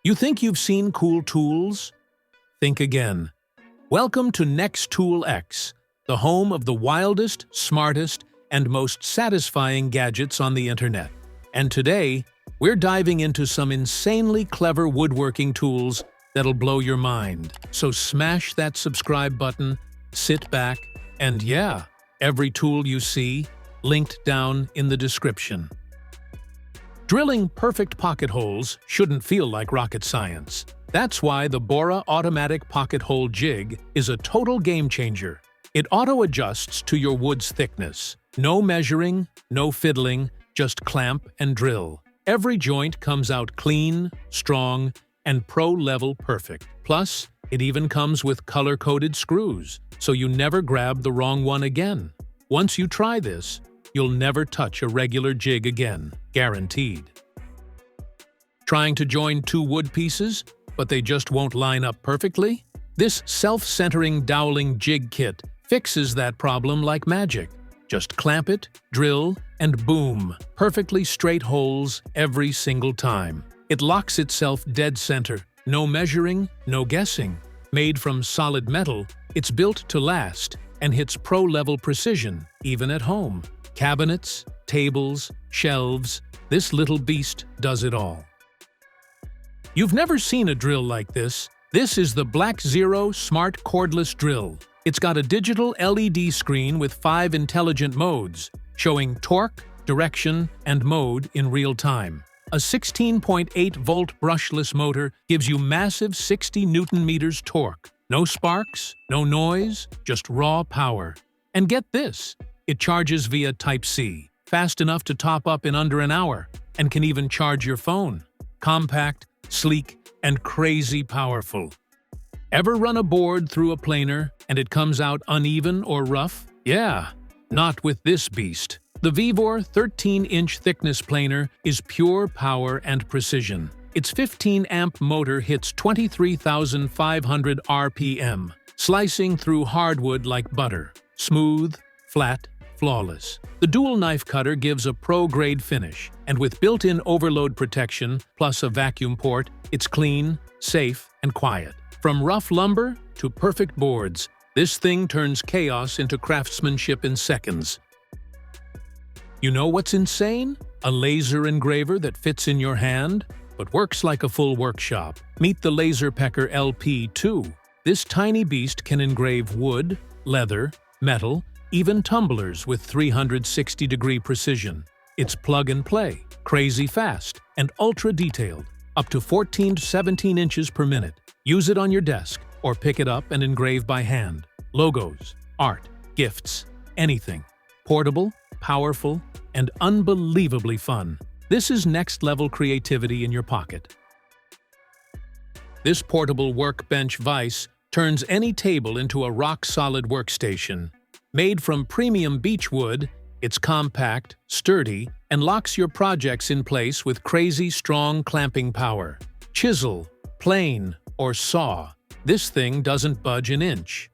You think you've seen cool tools? Think again. Welcome to Next Tool X, the home of the wildest, smartest, and most satisfying gadgets on the internet. And today, we're diving into some insanely clever woodworking tools that'll blow your mind. So smash that subscribe button, sit back, and yeah, every tool you see, linked down in the description. Drilling perfect pocket holes shouldn't feel like rocket science. That's why the BORA Automatic Pocket Hole Jig is a total game-changer. It auto-adjusts to your wood's thickness. No measuring, no fiddling, just clamp and drill. Every joint comes out clean, strong, and pro-level perfect. Plus, it even comes with color-coded screws, so you never grab the wrong one again. Once you try this, you'll never touch a regular jig again, guaranteed. Trying to join two wood pieces, but they just won't line up perfectly? This self-centering Doweling Jig Kit fixes that problem like magic. Just clamp it, drill, and boom, perfectly straight holes every single time. It locks itself dead center. No measuring, no guessing. Made from solid metal, it's built to last and hits pro-level precision, even at home. Cabinets, tables, shelves, this little beast does it all. You've never seen a drill like this. This is the BLACKZERO Smart Cordless Drill. It's got a digital LED screen with 5 intelligent modes, showing torque, direction, and mode in real time. A 16.8-volt brushless motor gives you massive 60 Newton-meters torque. No sparks, no noise, just raw power. And get this, it charges via Type-C, fast enough to top up in under an hour, and can even charge your phone. Compact, sleek, and crazy powerful. Ever run a board through a planer and it comes out uneven or rough? Yeah, not with this beast. The VEVOR 13-inch thickness planer is pure power and precision. Its 15-amp motor hits 23,500 RPM, slicing through hardwood like butter. Smooth, flat, flawless. The dual knife cutter gives a pro-grade finish, and with built-in overload protection plus a vacuum port, it's clean, safe, and quiet. From rough lumber to perfect boards, this thing turns chaos into craftsmanship in seconds. You know what's insane? A laser engraver that fits in your hand, but works like a full workshop. Meet the LaserPecker LP2. This tiny beast can engrave wood, leather, metal, even tumblers with 360-degree precision. It's plug and play, crazy fast, and ultra-detailed, up to 14 to 17 inches per minute. Use it on your desk, or pick it up and engrave by hand. Logos, art, gifts, anything. Portable, powerful, and unbelievably fun. This is next-level creativity in your pocket. This portable Workbench Vise turns any table into a rock-solid workstation. Made from premium beech wood, it's compact, sturdy, and locks your projects in place with crazy strong clamping power. Chisel, plane, or saw, this thing doesn't budge an inch.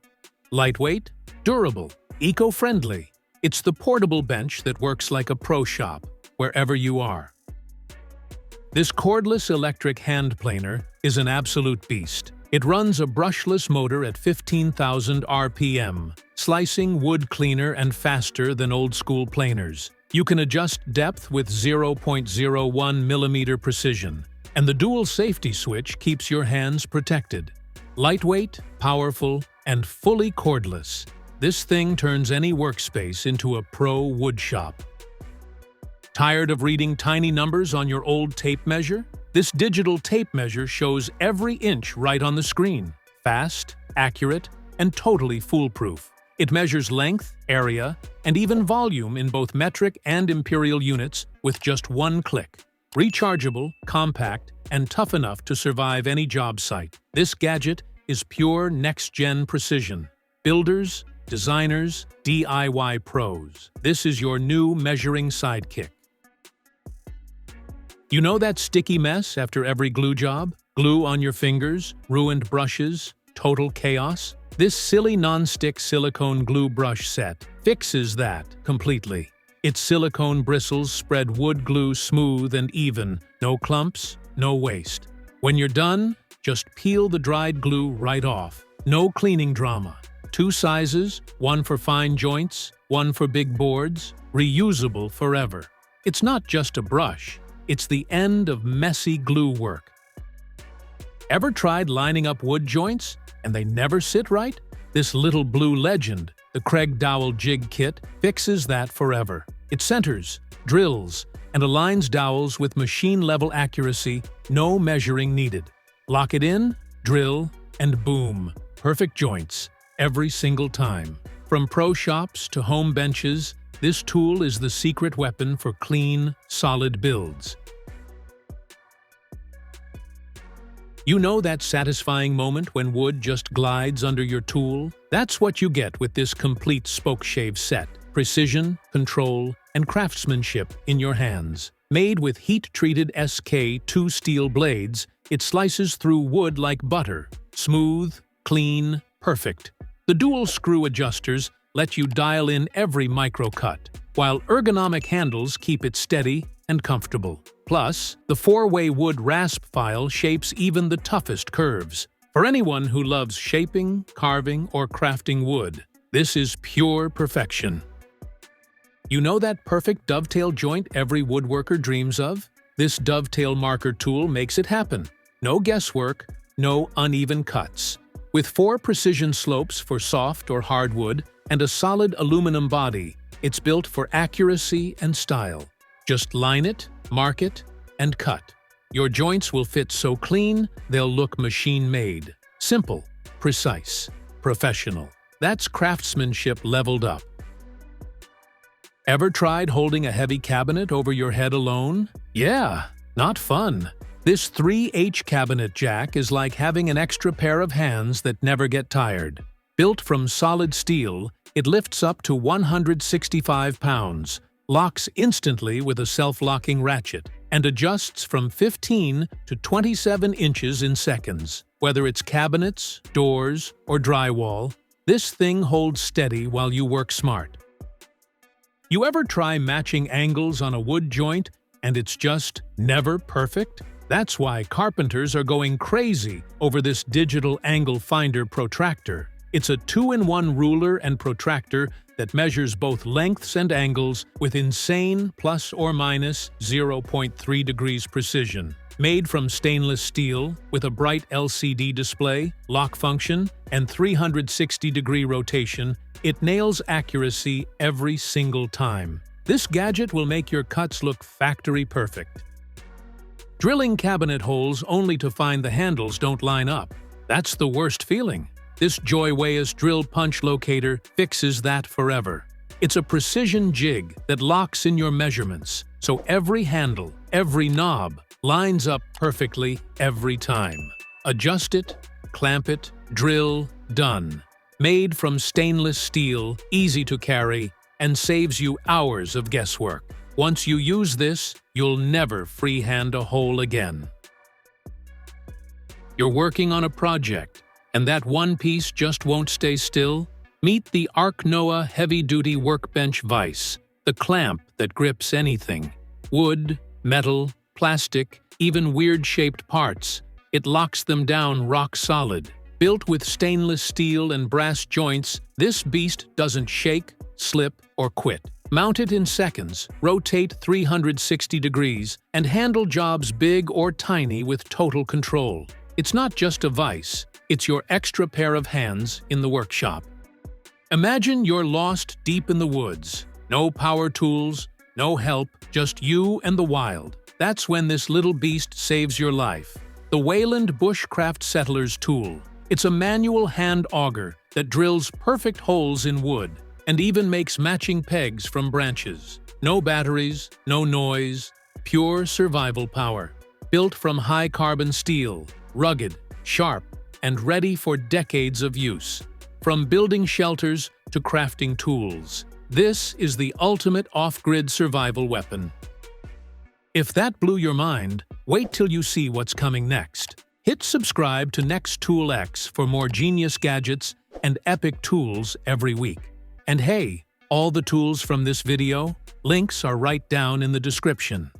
Lightweight, durable, eco-friendly. It's the portable bench that works like a pro shop, wherever you are. This cordless electric hand planer is an absolute beast. It runs a brushless motor at 15,000 RPM, slicing wood cleaner and faster than old-school planers. You can adjust depth with 0.01 mm precision, and the dual safety switch keeps your hands protected. Lightweight, powerful, and fully cordless, this thing turns any workspace into a pro wood shop. Tired of reading tiny numbers on your old tape measure? This digital tape measure shows every inch right on the screen. Fast, accurate, and totally foolproof. It measures length, area, and even volume in both metric and imperial units with just one click. Rechargeable, compact, and tough enough to survive any job site. This gadget is pure next-gen precision. Builders, designers, DIY pros. This is your new measuring sidekick. You know that sticky mess after every glue job? Glue on your fingers, ruined brushes, total chaos? This Sili non-stick silicone glue brush set fixes that completely. Its silicone bristles spread wood glue smooth and even, no clumps, no waste. When you're done, just peel the dried glue right off. No cleaning drama. 2 sizes, one for fine joints, one for big boards, reusable forever. It's not just a brush, it's the end of messy glue work. Ever tried lining up wood joints and they never sit right? This little blue legend, the Kreg Dowel Jig Kit, fixes that forever. It centers, drills, and aligns dowels with machine-level accuracy, no measuring needed. Lock it in, drill, and boom, perfect joints every single time. From pro shops to home benches, this tool is the secret weapon for clean, solid builds. You know that satisfying moment when wood just glides under your tool? That's what you get with this complete Spokeshave Set. Precision, control, and craftsmanship in your hands. Made with heat-treated SK2 steel blades, it slices through wood like butter. Smooth, clean, perfect. The dual screw adjusters let you dial in every micro-cut, while ergonomic handles keep it steady and comfortable. Plus, the 4-way wood rasp file shapes even the toughest curves. For anyone who loves shaping, carving, or crafting wood, this is pure perfection. You know that perfect dovetail joint every woodworker dreams of? This Dovetail Marker tool makes it happen. No guesswork, no uneven cuts. With 4 precision slopes for soft or hardwood and a solid aluminum body, it's built for accuracy and style. Just line it, mark it, and cut. Your joints will fit so clean, they'll look machine-made. Simple, precise, professional. That's craftsmanship leveled up. Ever tried holding a heavy cabinet over your head alone? Yeah, not fun. This 3H cabinet jack is like having an extra pair of hands that never get tired. Built from solid steel, it lifts up to 165 pounds, locks instantly with a self-locking ratchet, and adjusts from 15 to 27 inches in seconds. Whether it's cabinets, doors, or drywall, this thing holds steady while you work smart. You ever try matching angles on a wood joint and it's just never perfect? That's why carpenters are going crazy over this digital angle finder protractor. It's a 2-in-1 ruler and protractor that measures both lengths and angles with insane plus or minus 0.3 degrees precision. Made from stainless steel with a bright LCD display, lock function, and 360-degree rotation, it nails accuracy every single time. This gadget will make your cuts look factory perfect. Drilling cabinet holes only to find the handles don't line up. That's the worst feeling. This Joywayus drill punch locator fixes that forever. It's a precision jig that locks in your measurements, so every handle, every knob, lines up perfectly every time. Adjust it, clamp it, drill, done. Made from stainless steel, easy to carry, and saves you hours of guesswork. Once you use this, you'll never freehand a hole again. You're working on a project, and that one piece just won't stay still? Meet the Arc Noah Heavy-Duty Workbench Vise, the clamp that grips anything. Wood, metal, plastic, even weird-shaped parts. It locks them down rock solid. Built with stainless steel and brass joints, this beast doesn't shake, slip, or quit. Mount it in seconds, rotate 360 degrees, and handle jobs big or tiny with total control. It's not just a vise, it's your extra pair of hands in the workshop. Imagine you're lost deep in the woods. No power tools, no help, just you and the wild. That's when this little beast saves your life. The Wayland Bushcraft Settler's Tool. It's a manual hand auger that drills perfect holes in wood and even makes matching pegs from branches. No batteries, no noise, pure survival power. Built from high-carbon steel, rugged, sharp, and ready for decades of use. From building shelters to crafting tools, this is the ultimate off-grid survival weapon. If that blew your mind, wait till you see what's coming next. Hit subscribe to Next Tool X for more genius gadgets and epic tools every week. And hey, all the tools from this video, links are right down in the description.